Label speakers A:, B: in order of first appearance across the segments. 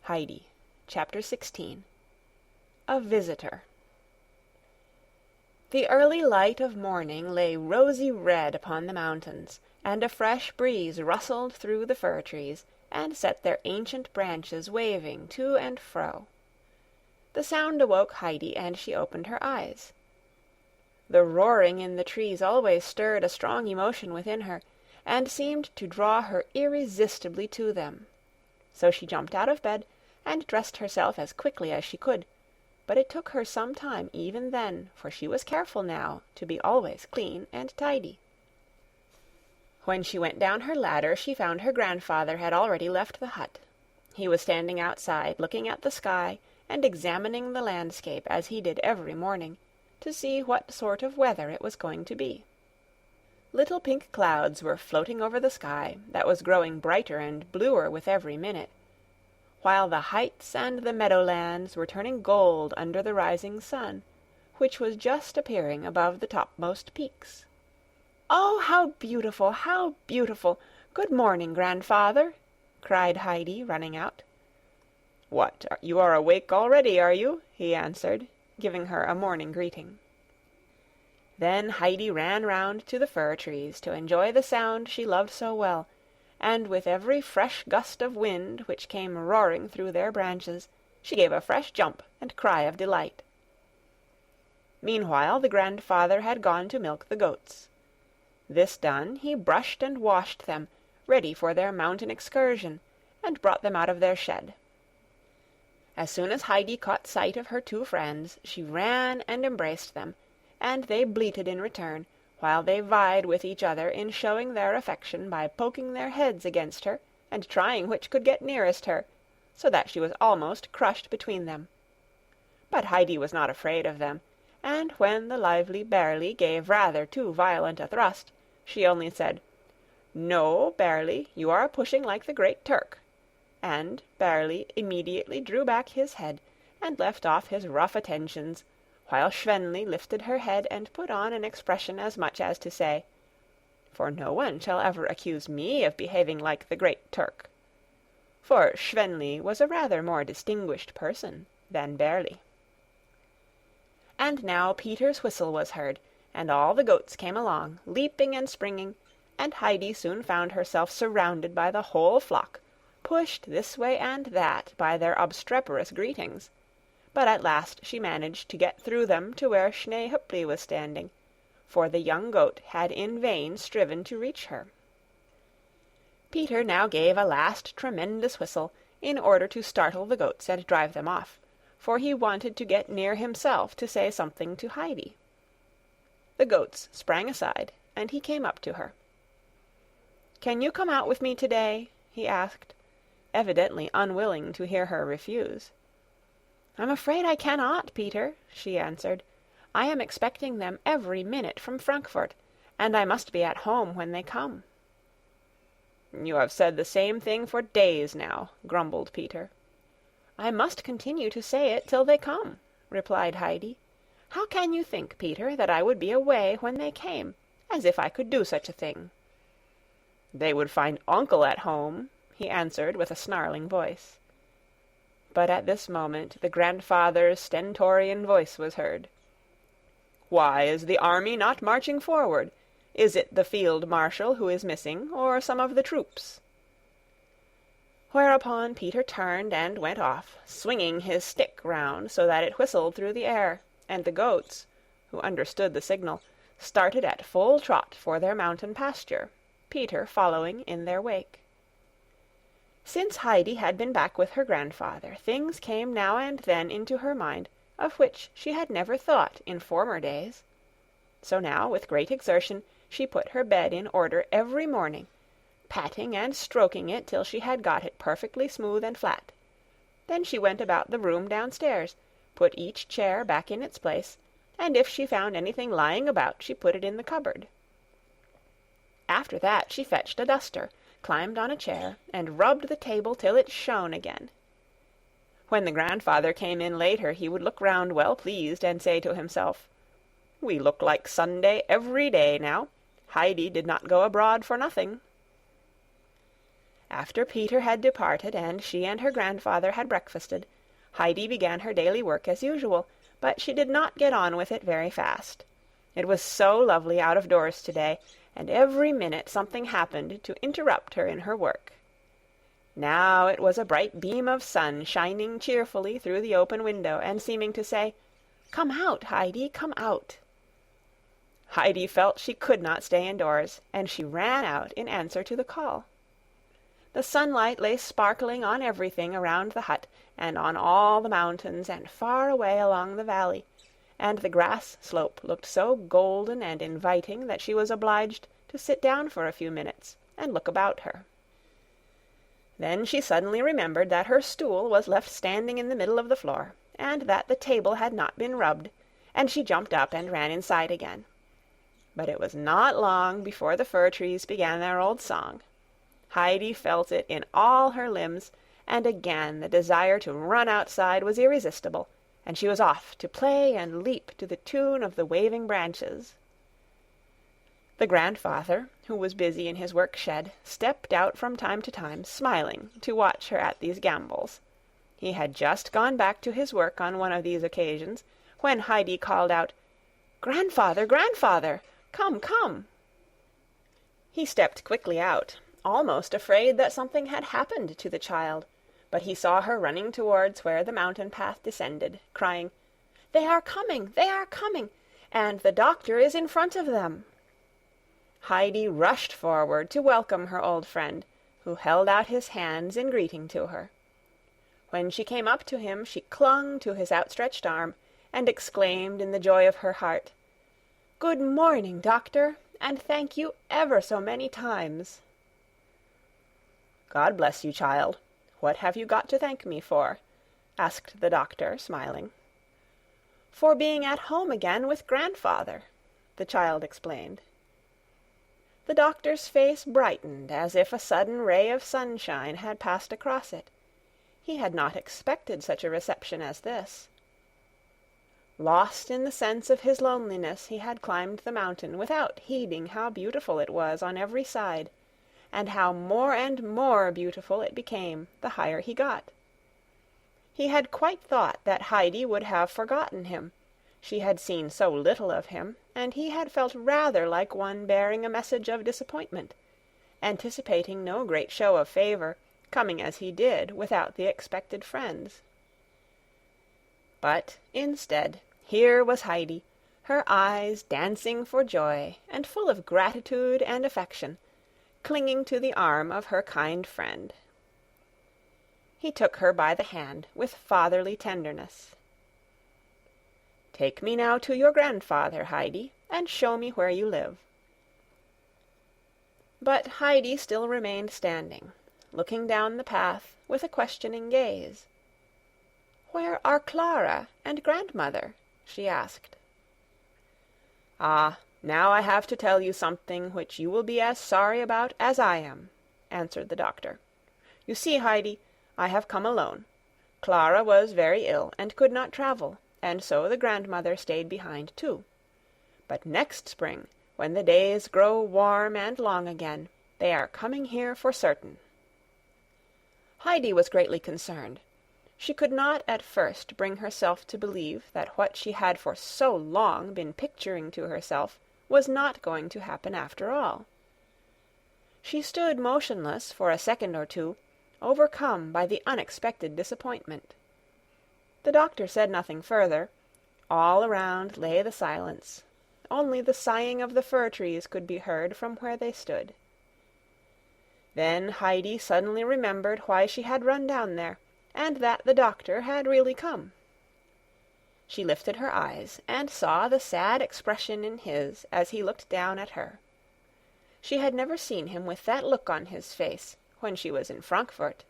A: Heidi, Chapter 16. A Visitor. The early light of morning lay rosy red upon the mountains, and a fresh breeze rustled through the fir trees, and set their ancient branches waving to and fro. The sound awoke Heidi, and she opened her eyes. The roaring in the trees always stirred a strong emotion within her, and seemed to draw her irresistibly to them. So she jumped out of bed, and dressed herself as quickly as she could, but it took her some time even then, for she was careful now to be always clean and tidy. When she went down her ladder, she found her grandfather had already left the hut. He was standing outside, looking at the sky and examining the landscape as he did every morning, to see what sort of weather it was going to be. Little pink clouds were floating over the sky, that was growing brighter and bluer with every minute, while the heights and the meadowlands were turning gold under the rising sun, which was just appearing above the topmost peaks. "Oh, how beautiful, how beautiful! Good morning, grandfather!" cried Heidi, running out. "What, you are awake already, are you?" he answered, giving her a morning greeting. Then Heidi ran round to the fir trees to enjoy the sound she loved so well, and with every fresh gust of wind which came roaring through their branches, she gave a fresh jump and cry of delight. Meanwhile the grandfather had gone to milk the goats. This done, he brushed and washed them, ready for their mountain excursion, and brought them out of their shed. As soon as Heidi caught sight of her two friends, she ran and embraced them, and they bleated in return, while they vied with each other in showing their affection by poking their heads against her and trying which could get nearest her, so that she was almost crushed between them. But Heidi was not afraid of them, and when the lively Barley gave rather too violent a thrust, she only said, "No, Barley, you are pushing like the Great Turk," and Barley immediately drew back his head and left off his rough attentions, while Schwenli lifted her head and put on an expression as much as to say, "For no one shall ever accuse me of behaving like the Great Turk." For Schwenli was a rather more distinguished person than Barley. And now Peter's whistle was heard, and all the goats came along, leaping and springing, and Heidi soon found herself surrounded by the whole flock, pushed this way and that by their obstreperous greetings, but at last she managed to get through them to where Schneehöppli was standing, for the young goat had in vain striven to reach her. Peter now gave a last tremendous whistle, in order to startle the goats and drive them off, for he wanted to get near himself to say something to Heidi. The goats sprang aside, and he came up to her. "Can you come out with me today?" he asked, evidently unwilling to hear her refuse. "I'm afraid I cannot, Peter," she answered. "I am expecting them every minute from Frankfort, and I must be at home when they come." "You have said the same thing for days now," grumbled Peter. "I must continue to say it till they come," replied Heidi. "How can you think, Peter, that I would be away when they came, as if I could do such a thing?" "They would find uncle at home," he answered with a snarling voice. But at this moment the grandfather's stentorian voice was heard. "Why is the army not marching forward? Is it the field marshal who is missing, or some of the troops?" Whereupon Peter turned and went off, swinging his stick round so that it whistled through the air, and the goats, who understood the signal, started at full trot for their mountain pasture, Peter following in their wake. Since Heidi had been back with her grandfather, things came now and then into her mind of which she had never thought in former days. So now, with great exertion, she put her bed in order every morning, patting and stroking it till she had got it perfectly smooth and flat. Then she went about the room downstairs, put each chair back in its place, and if she found anything lying about, she put it in the cupboard. After that she fetched a duster, climbed on a chair, and rubbed the table till it shone again. When the grandfather came in later, he would look round well pleased, and say to himself, "We look like Sunday every day now. Heidi did not go abroad for nothing." After Peter had departed and she and her grandfather had breakfasted, Heidi began her daily work as usual, but she did not get on with it very fast. It was so lovely out of doors today, and every minute something happened to interrupt her in her work. Now it was a bright beam of sun shining cheerfully through the open window and seeming to say, "Come out, Heidi, come out." Heidi felt she could not stay indoors, and she ran out in answer to the call. The sunlight lay sparkling on everything around the hut, and on all the mountains and far away along the valley, and the grass slope looked so golden and inviting that she was obliged to sit down for a few minutes and look about her. Then she suddenly remembered that her stool was left standing in the middle of the floor, and that the table had not been rubbed, and she jumped up and ran inside again. But it was not long before the fir trees began their old song. Heidi felt it in all her limbs, and again the desire to run outside was irresistible, and she was off to play and leap to the tune of the waving branches. The grandfather, who was busy in his work-shed, stepped out from time to time, smiling, to watch her at these gambols. He had just gone back to his work on one of these occasions, when Heidi called out, "Grandfather, grandfather! Come, come!" He stepped quickly out, almost afraid that something had happened to the child, but he saw her running towards where the mountain path descended, crying, "They are coming! They are coming! And the doctor is in front of them!" Heidi rushed forward to welcome her old friend, who held out his hands in greeting to her. When she came up to him, she clung to his outstretched arm, and exclaimed in the joy of her heart, "Good morning, doctor, and thank you ever so many times." "God bless you, child. What have you got to thank me for?" asked the doctor, smiling. "For being at home again with grandfather," the child explained. The doctor's face brightened as if a sudden ray of sunshine had passed across it. He had not expected such a reception as this. Lost in the sense of his loneliness, he had climbed the mountain without heeding how beautiful it was on every side, and how more and more beautiful it became the higher he got. He had quite thought that Heidi would have forgotten him. She had seen so little of him, and he had felt rather like one bearing a message of disappointment, anticipating no great show of favor, coming as he did without the expected friends. But instead, here was Heidi, her eyes dancing for joy, and full of gratitude and affection, clinging to the arm of her kind friend. He took her by the hand with fatherly tenderness. "Take me now to your grandfather, Heidi, and show me where you live." But Heidi still remained standing, looking down the path with a questioning gaze. "Where are Clara and grandmother?" she asked. "Ah, now I have to tell you something which you will be as sorry about as I am," answered the doctor. "You see, Heidi, I have come alone. Clara was very ill and could not travel, and so the grandmother stayed behind too. But next spring, when the days grow warm and long again, they are coming here for certain." Heidi was greatly concerned. She could not at first bring herself to believe that what she had for so long been picturing to herself was not going to happen after all. She stood motionless for a second or two, overcome by the unexpected disappointment. The doctor said nothing further. All around lay the silence. Only the sighing of the fir trees could be heard from where they stood. Then Heidi suddenly remembered why she had run down there, and that the doctor had really come. She lifted her eyes and saw the sad expression in his as he looked down at her. She had never seen him with that look on his face when she was in Frankfurt.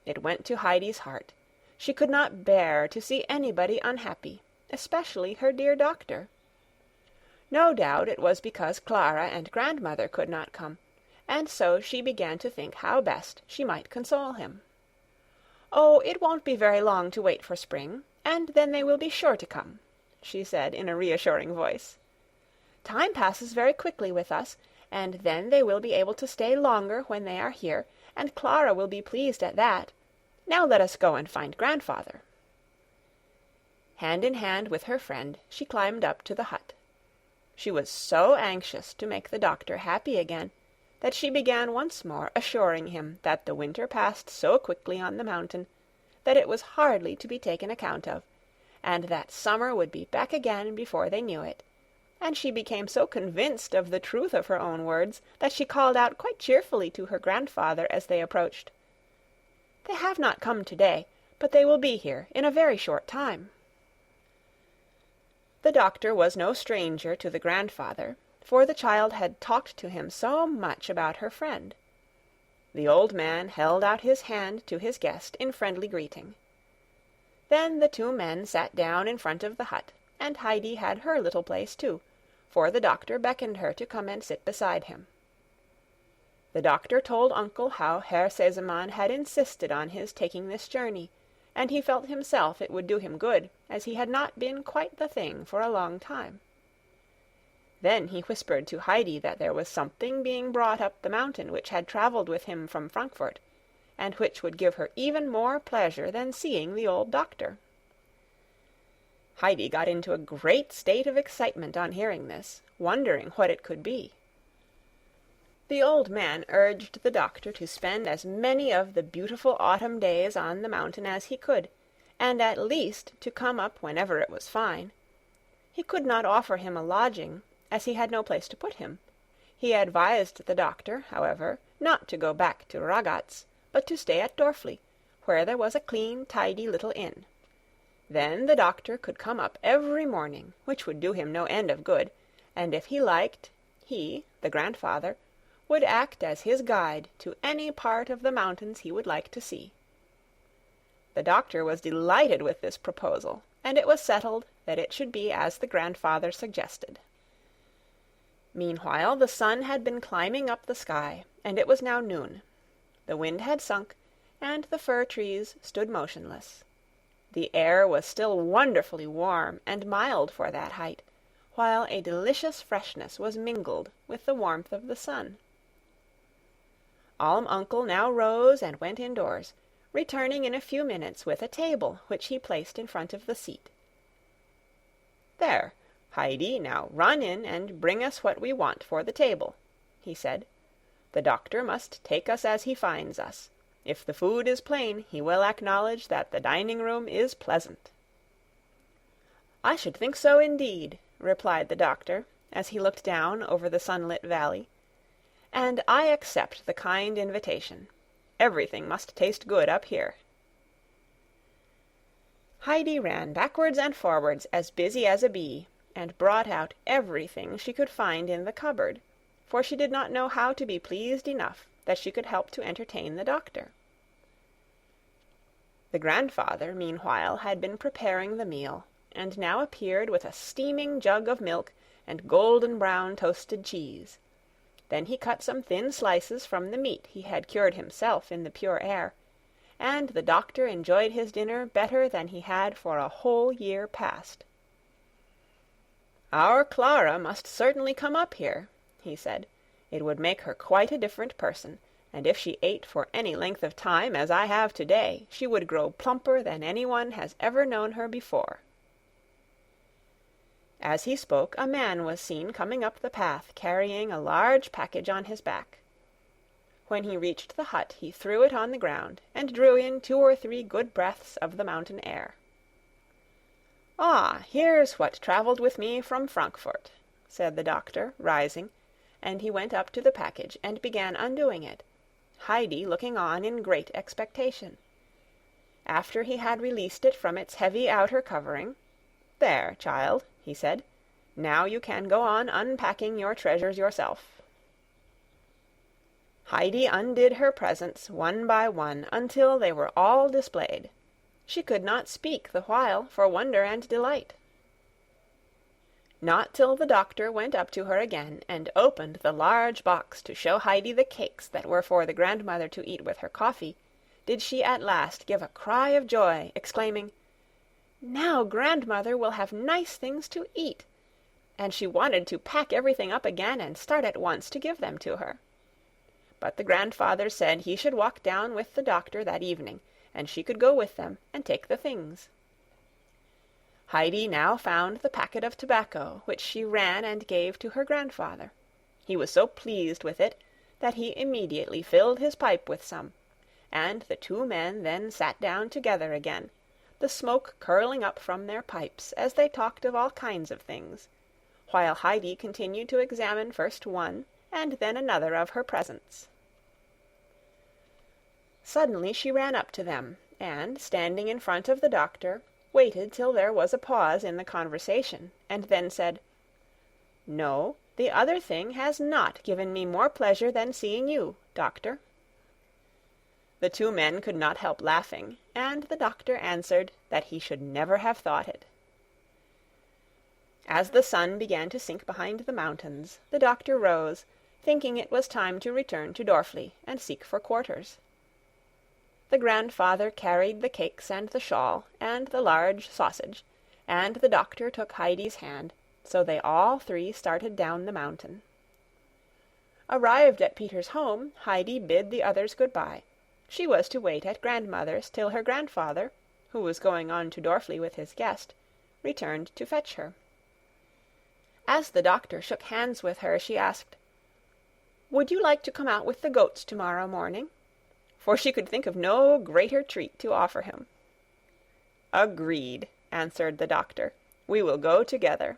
A: It went to Heidi's heart. She could not bear to see anybody unhappy, especially her dear doctor. No doubt it was because Clara and grandmother could not come, and so she began to think how best she might console him. "Oh, it won't be very long to wait for spring, and then they will be sure to come," she said in a reassuring voice. "Time passes very quickly with us, and then they will be able to stay longer when they are here, and Clara will be pleased at that. Now let us go and find grandfather." Hand in hand with her friend, she climbed up to the hut. She was so anxious to make the doctor happy again that she began once more assuring him that the winter passed so quickly on the mountain that it was hardly to be taken account of, and that summer would be back again before they knew it. And she became so convinced of the truth of her own words that she called out quite cheerfully to her grandfather as they approached, "They have not come today, but they will be here in a very short time." The doctor was no stranger to the grandfather, for the child had talked to him so much about her friend. The old man held out his hand to his guest in friendly greeting. Then the two men sat down in front of the hut, and Heidi had her little place too, for the doctor beckoned her to come and sit beside him. The doctor told Uncle how Herr Sesemann had insisted on his taking this journey, and he felt himself it would do him good, as he had not been quite the thing for a long time. Then he whispered to Heidi that there was something being brought up the mountain which had travelled with him from Frankfurt, and which would give her even more pleasure than seeing the old doctor. Heidi got into a great state of excitement on hearing this, wondering what it could be. The old man urged the doctor to spend as many of the beautiful autumn days on the mountain as he could, and at least to come up whenever it was fine. He could not offer him a lodging, as he had no place to put him. He advised the doctor, however, not to go back to Ragaz, but to stay at Dorfli, where there was a clean, tidy little inn. Then the doctor could come up every morning, which would do him no end of good, and if he liked, he, the grandfather, would act as his guide to any part of the mountains he would like to see. The doctor was delighted with this proposal, and it was settled that it should be as the grandfather suggested. Meanwhile the sun had been climbing up the sky, and it was now noon. The wind had sunk, and the fir trees stood motionless. The air was still wonderfully warm and mild for that height, while a delicious freshness was mingled with the warmth of the sun. Alm Uncle now rose and went indoors, returning in a few minutes with a table which he placed in front of the seat. "There, Heidi, now run in and bring us what we want for the table," he said. "The doctor must take us as he finds us. If the food is plain, he will acknowledge that the dining-room is pleasant." "I should think so indeed," replied the doctor, as he looked down over the sunlit valley. "And I accept the kind invitation. Everything must taste good up here." Heidi ran backwards and forwards as busy as a bee, and brought out everything she could find in the cupboard, for she did not know how to be pleased enough that she could help to entertain the doctor. The grandfather, meanwhile, had been preparing the meal, and now appeared with a steaming jug of milk and golden-brown toasted cheese. Then he cut some thin slices from the meat he had cured himself in the pure air, and the doctor enjoyed his dinner better than he had for a whole year past. "Our Clara must certainly come up here," he said. "It would make her quite a different person, and if she ate for any length of time, as I have today, she would grow plumper than anyone has ever known her before." As he spoke, a man was seen coming up the path carrying a large package on his back. When he reached the hut, he threw it on the ground and drew in 2 or 3 good breaths of the mountain air. "Ah, here's what travelled with me from Frankfurt," said the doctor, rising, and he went up to the package and began undoing it, Heidi looking on in great expectation. After he had released it from its heavy outer covering, "There, child," he said, "now you can go on unpacking your treasures yourself." Heidi undid her presents one by one until they were all displayed. She could not speak the while for wonder and delight. Not till the doctor went up to her again and opened the large box to show Heidi the cakes that were for the grandmother to eat with her coffee, did she at last give a cry of joy, exclaiming, "Now grandmother will have nice things to eat!" And she wanted to pack everything up again and start at once to give them to her. but the grandfather said he should walk down with the doctor that evening, and she could go with them and take the things. Heidi now found the packet of tobacco, which she ran and gave to her grandfather. He was so pleased with it that he immediately filled his pipe with some, and the two men then sat down together again, the smoke curling up from their pipes as they talked of all kinds of things, while Heidi continued to examine first one and then another of her presents. Suddenly she ran up to them, and, standing in front of the doctor, waited till there was a pause in the conversation, and then said, "No, the other thing has not given me more pleasure than seeing you, doctor." The two men could not help laughing, and the doctor answered that he should never have thought it. As the sun began to sink behind the mountains, the doctor rose, thinking it was time to return to Dorfli and seek for quarters. The grandfather carried the cakes and the shawl and the large sausage, and the doctor took Heidi's hand, so they all three started down the mountain. Arrived at Peter's home, Heidi bid the others good-bye. She was to wait at grandmother's till her grandfather, who was going on to Dorfli with his guest, returned to fetch her. As the doctor shook hands with her, she asked, "Would you like to come out with the goats tomorrow morning?" For she could think of no greater treat to offer him. "Agreed," answered the doctor. "We will go together."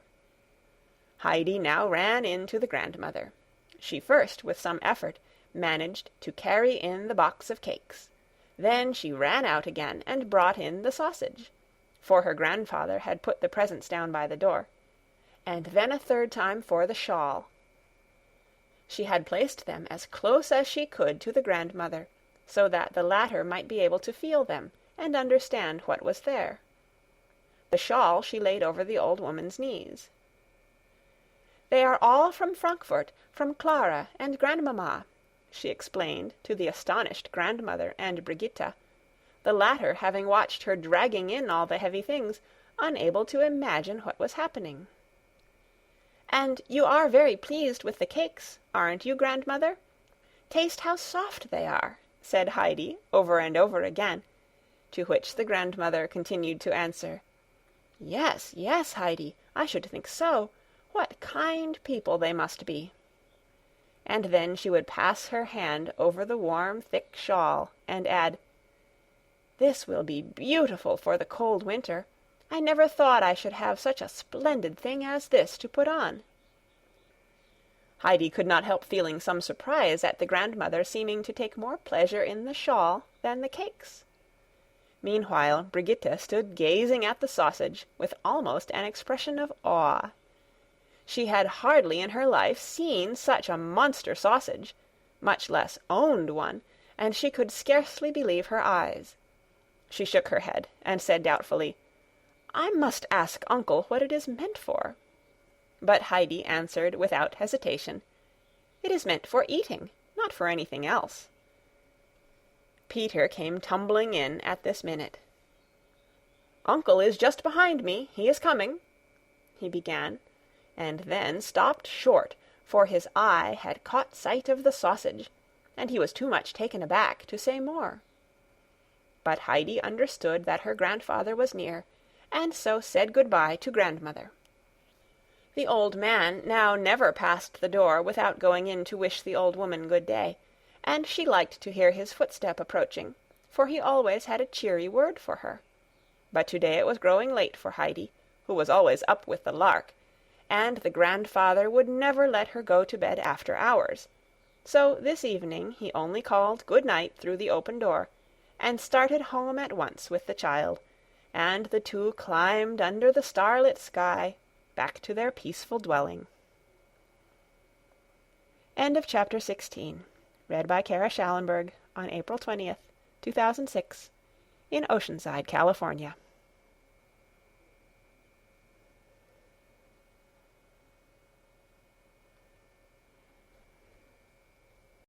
A: Heidi now ran in to the grandmother. She first, with some effort, managed to carry in the box of cakes. Then she ran out again and brought in the sausage, for her grandfather had put the presents down by the door, and then a third time for the shawl. She had placed them as close as she could to the grandmother, so that the latter might be able to feel them and understand what was there. The shawl she laid over the old woman's knees. "They are all from Frankfurt, from Clara and Grandmamma," she explained to the astonished grandmother and Brigitta, the latter having watched her dragging in all the heavy things, unable to imagine what was happening. "And you are very pleased with the cakes, aren't you, grandmother? Taste how soft they are," said Heidi over and over again, to which the grandmother continued to answer, "Yes, yes, Heidi, I should think so. What kind people they must be." And then she would pass her hand over the warm, thick shawl, and add, "This will be beautiful for the cold winter. I never thought I should have such a splendid thing as this to put on." Heidi could not help feeling some surprise at the grandmother seeming to take more pleasure in the shawl than the cakes. Meanwhile, Brigitta stood gazing at the sausage with almost an expression of awe. She had hardly in her life seen such a monster sausage, much less owned one, and she could scarcely believe her eyes. She shook her head and said doubtfully, "I must ask Uncle what it is meant for." But Heidi answered without hesitation, "It is meant for eating, not for anything else." Peter came tumbling in at this minute. "Uncle is just behind me. He is coming," he began, and then stopped short, for his eye had caught sight of the sausage, and he was too much taken aback to say more. But Heidi understood that her grandfather was near, and so said good-bye to grandmother. The old man now never passed the door without going in to wish the old woman good day, and she liked to hear his footstep approaching, for he always had a cheery word for her. But today it was growing late for Heidi, who was always up with the lark, and the grandfather would never let her go to bed after hours, so this evening he only called good night through the open door, and started home at once with the child, and the two climbed under the starlit sky back to their peaceful dwelling. End of chapter 16. Read by Kara Schallenberg on April 20th, 2006, in Oceanside, California.